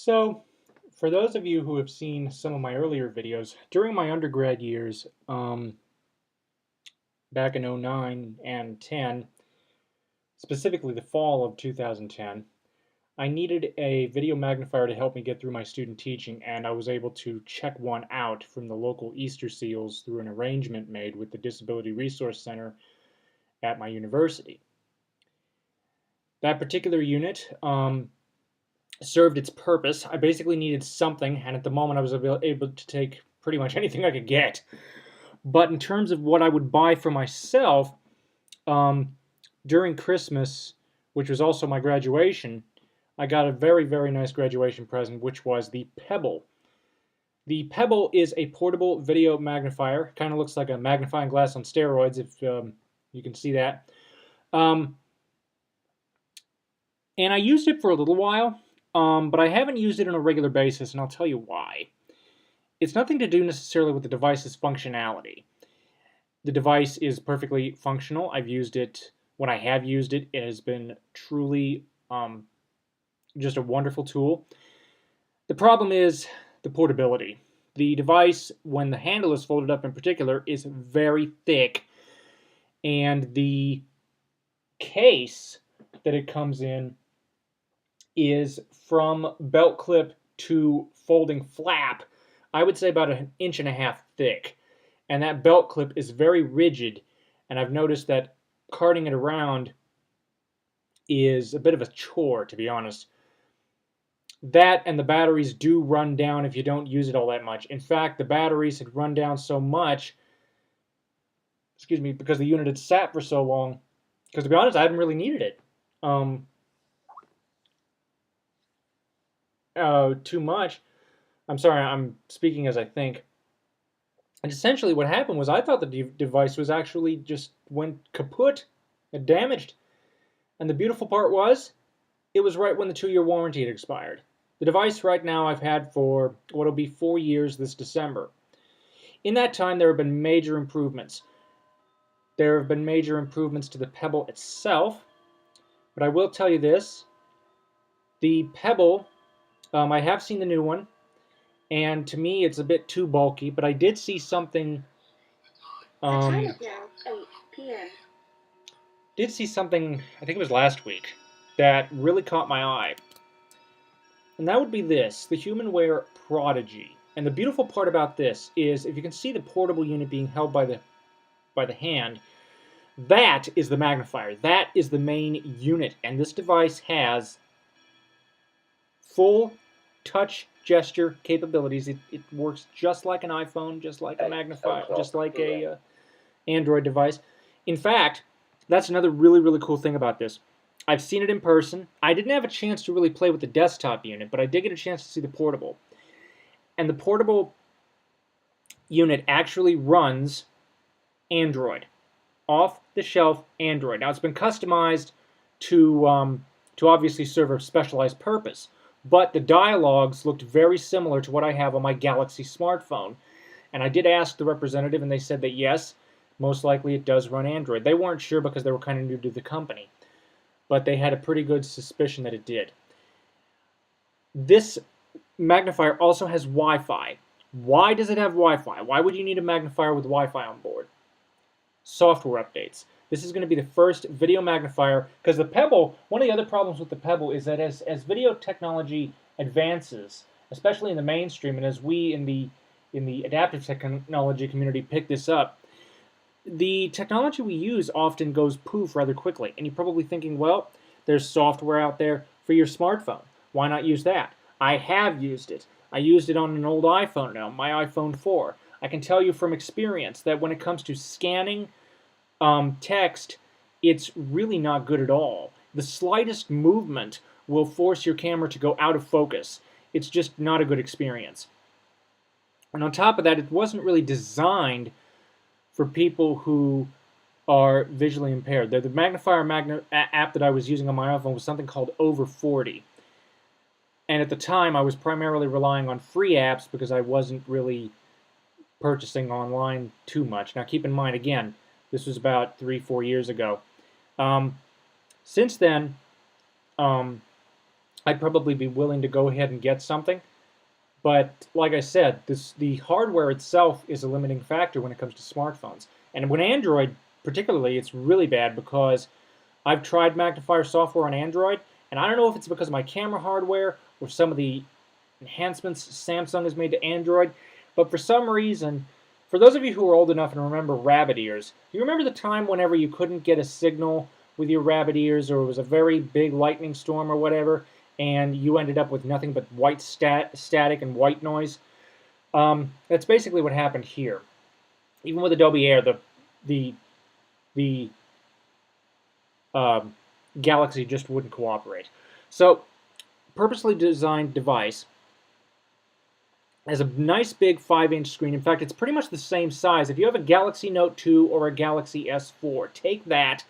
So, for those of you who have seen some of my earlier videos, during my undergrad years, back in '09 and 10, specifically the fall of 2010, I needed a video magnifier to help me get through my student teaching, and I was able to check one out from the local Easter Seals through an arrangement made with the Disability Resource Center at my university. That particular unit served its purpose. I basically needed something, and at the moment I was able to take pretty much anything I could get. But in terms of what I would buy for myself, during Christmas, which was also my graduation, I got a very, very nice graduation present, which was the Pebble. The Pebble is a portable video magnifier. Kind of looks like a magnifying glass on steroids, if you can see that. And I used it for a little while, but I haven't used it on a regular basis, and I'll tell you why. It's nothing to do necessarily with the device's functionality. The device is perfectly functional. I've used it. When I have used it, it has been truly just a wonderful tool. The problem is the portability. The device, when the handle is folded up in particular, is very thick, and the case that it comes in is from belt clip to folding flap, I would say about 1.5 inches thick. And that belt clip is very rigid, and I've noticed that carting it around is a bit of a chore, to be honest. That and the batteries do run down if you don't use it all that much. In fact, the batteries had run down so much, excuse me, because the unit had sat for so long, because to be honest, I hadn't really needed it too much. I'm sorry, I'm speaking as I think. And essentially what happened was I thought the device was actually just went kaput, it damaged. And the beautiful part was, it was right when the 2-year warranty had expired. The device right now I've had for what'll be 4 years this December. In that time there have been major improvements. There have been major improvements to the Pebble itself, but I will tell you this, the Pebble, I have seen the new one, and to me it's a bit too bulky, but I did see something The time is now 8 p.m. Did see something, I think it was last week, that really caught my eye. And that would be this, the HumanWare Prodigy. And the beautiful part about this is, if you can see the portable unit being held by the hand, that is the magnifier. That is the main unit. And this device has full touch gesture capabilities. It works just like an iPhone, just like a magnifier, just like a Android device. In fact, that's another really, really cool thing about this. I've seen it in person. I didn't have a chance to really play with the desktop unit, but I did get a chance to see the portable. And the portable unit actually runs Android, off-the-shelf Android. Now, it's been customized to obviously serve a specialized purpose, but the dialogues looked very similar to what I have on my Galaxy smartphone. And I did ask the representative, and they said that yes, most likely it does run Android. They weren't sure because they were kind of new to the company, but they had a pretty good suspicion that it did. This magnifier also has Wi-Fi. Why does it have Wi-Fi? Why would you need a magnifier with Wi-Fi on board? Software updates. This is going to be the first video magnifier, because the Pebble, one of the other problems with the Pebble is that as video technology advances, especially in the mainstream, and as we in the adaptive technology community pick this up, the technology we use often goes poof rather quickly. And you're probably thinking, well, there's software out there for your smartphone. Why not use that? I have used it. I used it on an old iPhone now, my iPhone 4. I can tell you from experience that when it comes to scanning text, it's really not good at all. The slightest movement will force your camera to go out of focus. It's just not a good experience. And on top of that, it wasn't really designed for people who are visually impaired. The Magnifier app that I was using on my iPhone was something called Over 40. And at the time, I was primarily relying on free apps because I wasn't really purchasing online too much. Now keep in mind, again, this was about 3-4 years ago. Since then, I've I'd probably be willing to go ahead and get something. But like I said, the hardware itself is a limiting factor when it comes to smartphones. And when Android, particularly, it's really bad because I've tried Magnifier software on Android, and I don't know if it's because of my camera hardware or some of the enhancements Samsung has made to Android, but for some reason, for those of you who are old enough and remember rabbit ears, do you remember the time whenever you couldn't get a signal with your rabbit ears, or it was a very big lightning storm or whatever, and you ended up with nothing but white static and white noise? That's basically what happened here. Even with Adobe Air, the Galaxy just wouldn't cooperate. So, purposely designed device has a nice big 5-inch screen. In fact, it's pretty much the same size. If you have a Galaxy Note 2 or a Galaxy S4, take that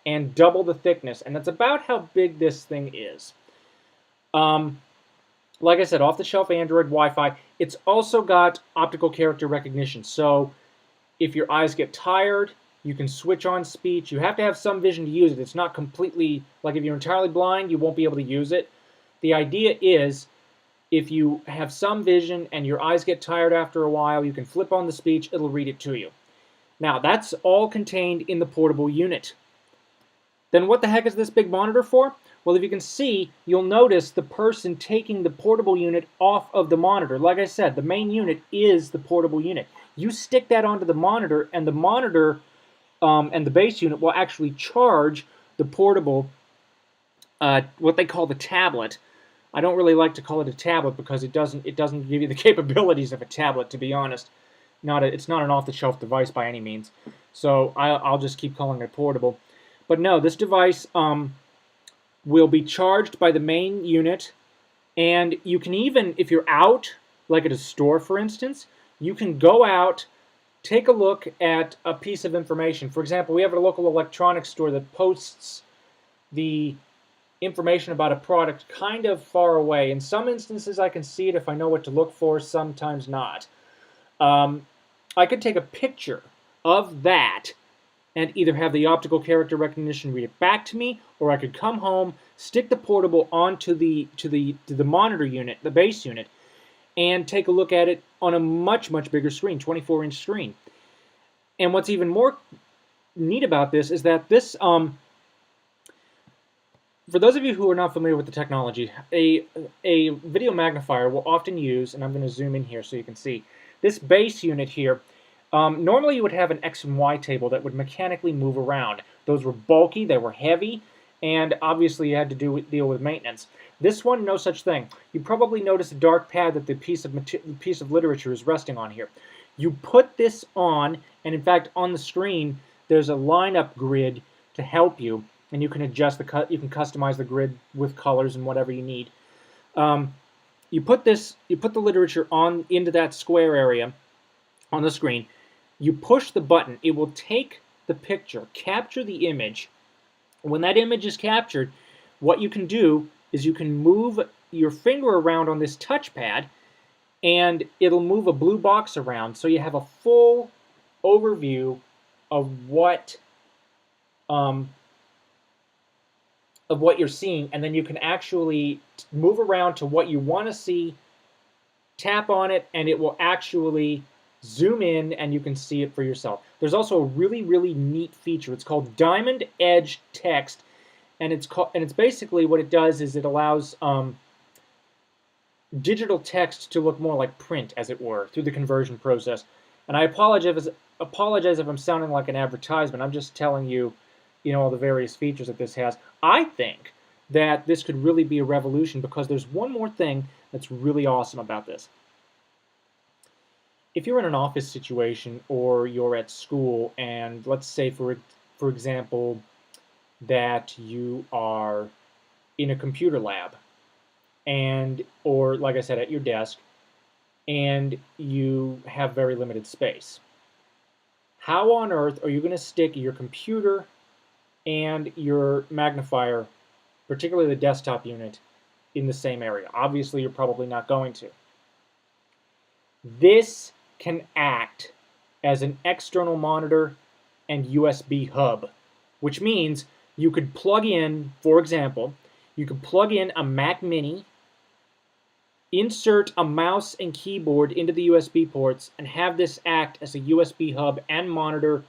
and double the thickness, and that's about how big this thing is. Like I said, off-the-shelf Android Wi-Fi. It's also got optical character recognition, so if your eyes get tired, you can switch on speech. You have to have some vision to use it. It's not completely, like if you're entirely blind, you won't be able to use it. The idea is, if you have some vision and your eyes get tired after a while, you can flip on the speech, it'll read it to you. Now, that's all contained in the portable unit. Then what the heck is this big monitor for? Well, if you can see, you'll notice the person taking the portable unit off of the monitor. Like I said, the main unit is the portable unit. You stick that onto the monitor, and the monitor and the base unit will actually charge the portable, what they call the tablet. I don't really like to call it a tablet because it doesn't give you the capabilities of a tablet, to be honest. It's not an off-the-shelf device by any means. So I'll just keep calling it portable. But no, this device will be charged by the main unit, and you can even, if you're out, like at a store for instance, you can go out, take a look at a piece of information. For example, we have a local electronics store that posts the information about a product kind of far away. In some instances I can see it if I know what to look for, sometimes not. I could take a picture of that and either have the optical character recognition read it back to me, or I could come home, stick the portable onto the monitor unit, the base unit, and take a look at it on a much, much bigger screen, 24-inch screen. And what's even more neat about this is that this, for those of you who are not familiar with the technology, a video magnifier will often use, and I'm going to zoom in here so you can see, this base unit here. Normally you would have an X and Y table that would mechanically move around. Those were bulky, they were heavy, and obviously you had to deal with maintenance. This one, no such thing. You probably notice a dark pad that the piece of literature is resting on here. You put this on, and in fact on the screen there's a lineup grid to help you, and you can adjust you can customize the grid with colors and whatever you need. You put the literature on into that square area on the screen. You push the button, it will take the picture, capture the image. When that image is captured, what you can do is you can move your finger around on this touchpad, and it'll move a blue box around, so you have a full overview of what you're seeing, and then you can actually move around to what you want to see, tap on it, and it will actually zoom in and you can see it for yourself. There's also a really, really neat feature. It's called Diamond Edge Text, and it's basically what it does is it allows digital text to look more like print, as it were, through the conversion process. And I apologize if I'm sounding like an advertisement. I'm just telling you, all the various features that this has. I think that this could really be a revolution because there's one more thing that's really awesome about this. If you're in an office situation or you're at school, and let's say for example that you are in a computer lab, or like I said, at your desk, and you have very limited space, how on earth are you going to stick your computer and your magnifier, particularly the desktop unit, in the same area? Obviously you're probably not going to. This can act as an external monitor and USB hub, which means you could plug in, for example, You can plug in a Mac Mini, insert a mouse and keyboard into the USB ports, and have this act as a USB hub and monitor.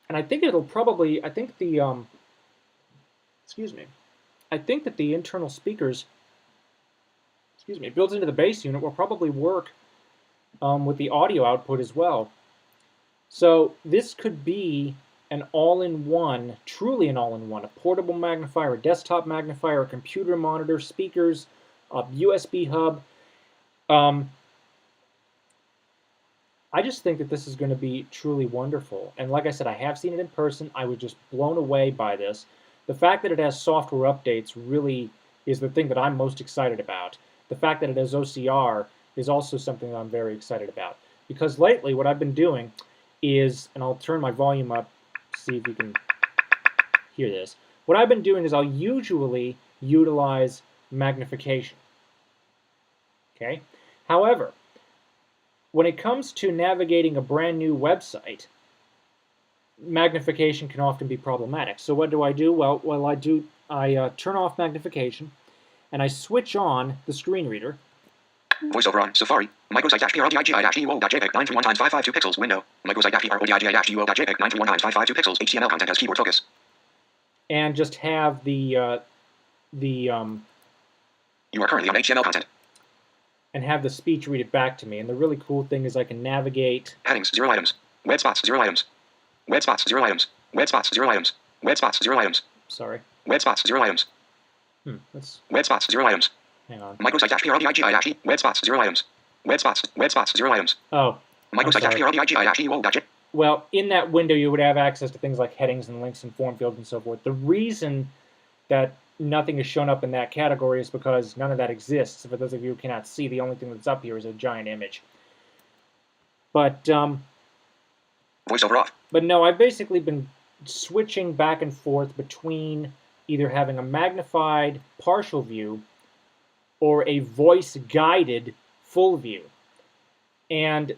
And I think it'll probably, I think the, excuse me, I think that the internal speakers, excuse me, built into the base unit will probably work with the audio output as well. So this could be an all-in-one, truly an all-in-one, a portable magnifier, a desktop magnifier, a computer monitor, speakers, a USB hub. I just think that this is going to be truly wonderful. And like I said, I have seen it in person. I was just blown away by this. The fact that it has software updates really is the thing that I'm most excited about. The fact that it has OCR is also something that I'm very excited about. Because lately, what I've been doing is, and I'll turn my volume up, see if you can hear this. What I've been doing is I'll usually utilize magnification. Okay? However, when it comes to navigating a brand new website, magnification can often be problematic. So what do? Well, I turn off magnification and I switch on the screen reader. VoiceOver on Safari. Microsite-PRODIGI-UO.jpg 931 times 552 pixels. Window. Microsite-PRODIGI-UO.jpg 931 times 552 pixels. HTML content has keyboard focus. And just have You are currently on HTML content. And have the speech read it back to me. And the really cool thing is I can navigate. Headings 0 items. Web spots 0 items. Web spots 0 items. Web spots 0 items. Web spots 0 items. Sorry. Web spots 0 items. That's. Web spots 0 items. Hang on. Microsite-PRODIGI-UO. Web spots 0 items. Web spots 0 items. Oh. Microsite-PRODIGI-UO. Well, in that window, you would have access to things like headings and links and form fields and so forth. The reason that nothing is shown up in that category is because none of that exists. For those of you who cannot see, the only thing that's up here is a giant image. But VoiceOver off. But no, I've basically been switching back and forth between either having a magnified partial view or a voice-guided full view. And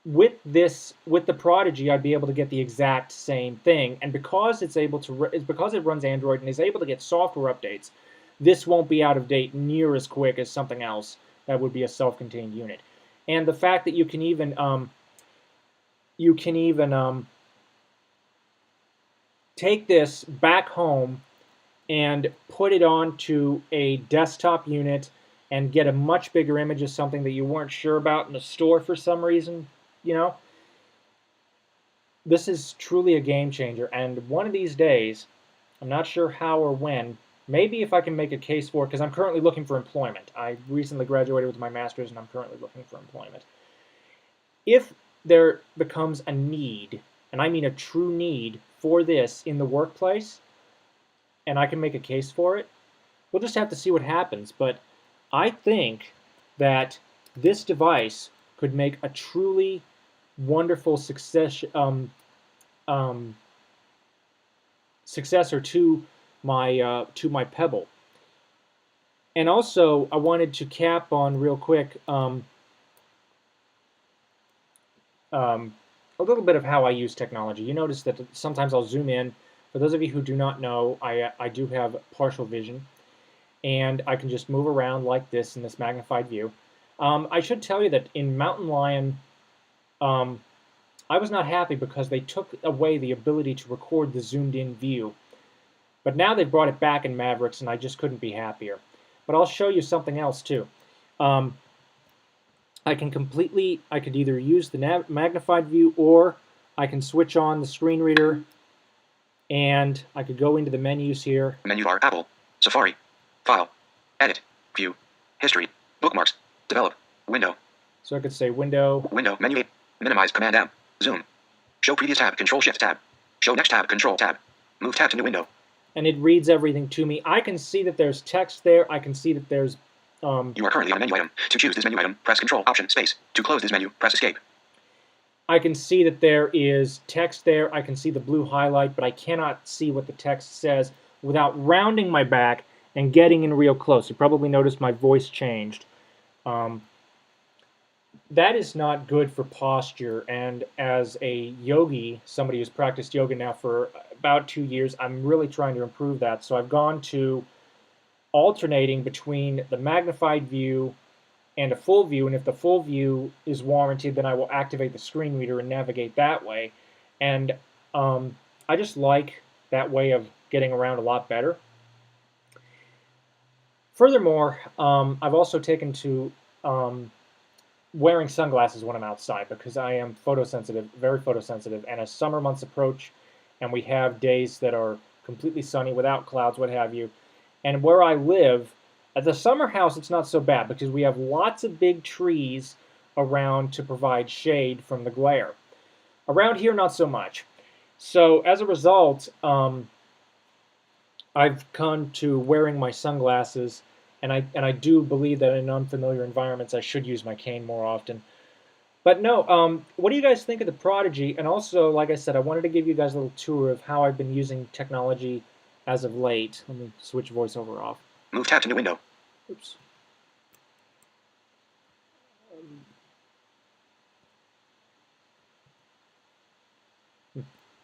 with the Prodigy, I'd be able to get the exact same thing. And because because it runs Android and is able to get software updates, this won't be out of date near as quick as something else that would be a self-contained unit. And the fact that you can even take this back home and put it onto a desktop unit and get a much bigger image of something that you weren't sure about in the store for some reason, you know, this is truly a game changer. And one of these days, I'm not sure how or when, maybe if I can make a case for it, because I'm currently looking for employment. I recently graduated with my master's and I'm currently looking for employment. If there becomes a need, and I mean a true need for this in the workplace, and I can make a case for it, we'll just have to see what happens. But I think that this device could make a truly wonderful successor to my Pebble. And also, I wanted to cap on real quick a little bit of how I use technology. You notice that sometimes I'll zoom in. For those of you who do not know, I do have partial vision, and I can just move around like this in this magnified view. I should tell you that in Mountain Lion, I was not happy because they took away the ability to record the zoomed-in view. But now they've brought it back in Mavericks, and I just couldn't be happier. But I'll show you something else, too. I could either use the magnified view, or I can switch on the screen reader, and I could go into the menus here. Menu bar, Apple, Safari, File, Edit, View, History, Bookmarks, Develop, Window. So I could say Window. Window, Menu 8, Minimize, Command M, Zoom. Show Previous tab, Control Shift tab. Show Next tab, Control tab. Move tab to New Window. And it reads everything to me. I can see that there's text there. I can see that there's... You are currently on a menu item. To choose this menu item, press Control, Option, Space. To close this menu, press Escape. I can see that there is text there. I can see the blue highlight, but I cannot see what the text says without rounding my back and getting in real close. You probably noticed my voice changed. That is not good for posture, and as a yogi, somebody who's practiced yoga now for about 2 years, I'm really trying to improve that. So I've gone to alternating between the magnified view and a full view, and if the full view is warranted, then I will activate the screen reader and navigate that way. And I just like that way of getting around a lot better. Furthermore, I've also taken to wearing sunglasses when I'm outside because I am photosensitive, very photosensitive, and as summer months approach and we have days that are completely sunny without clouds, what have you, and where I live, at the summer house it's not so bad because we have lots of big trees around to provide shade from the glare. Around here, not so much. So as a result, I've come to wearing my sunglasses, and I do believe that in unfamiliar environments I should use my cane more often. But no, what do you guys think of the Prodigy? And also, like I said, I wanted to give you guys a little tour of how I've been using technology as of late. Let me switch voiceover off. Move tab to new window. Oops.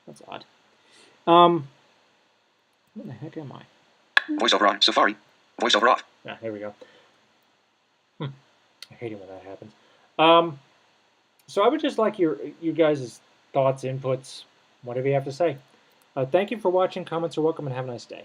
That's odd. What the heck am I? Voiceover on. Safari. Voiceover off. Ah, there we go. I hate it when that happens. So I would just like you guys' thoughts, inputs, whatever you have to say. Thank you for watching. Comments are welcome, and have a nice day.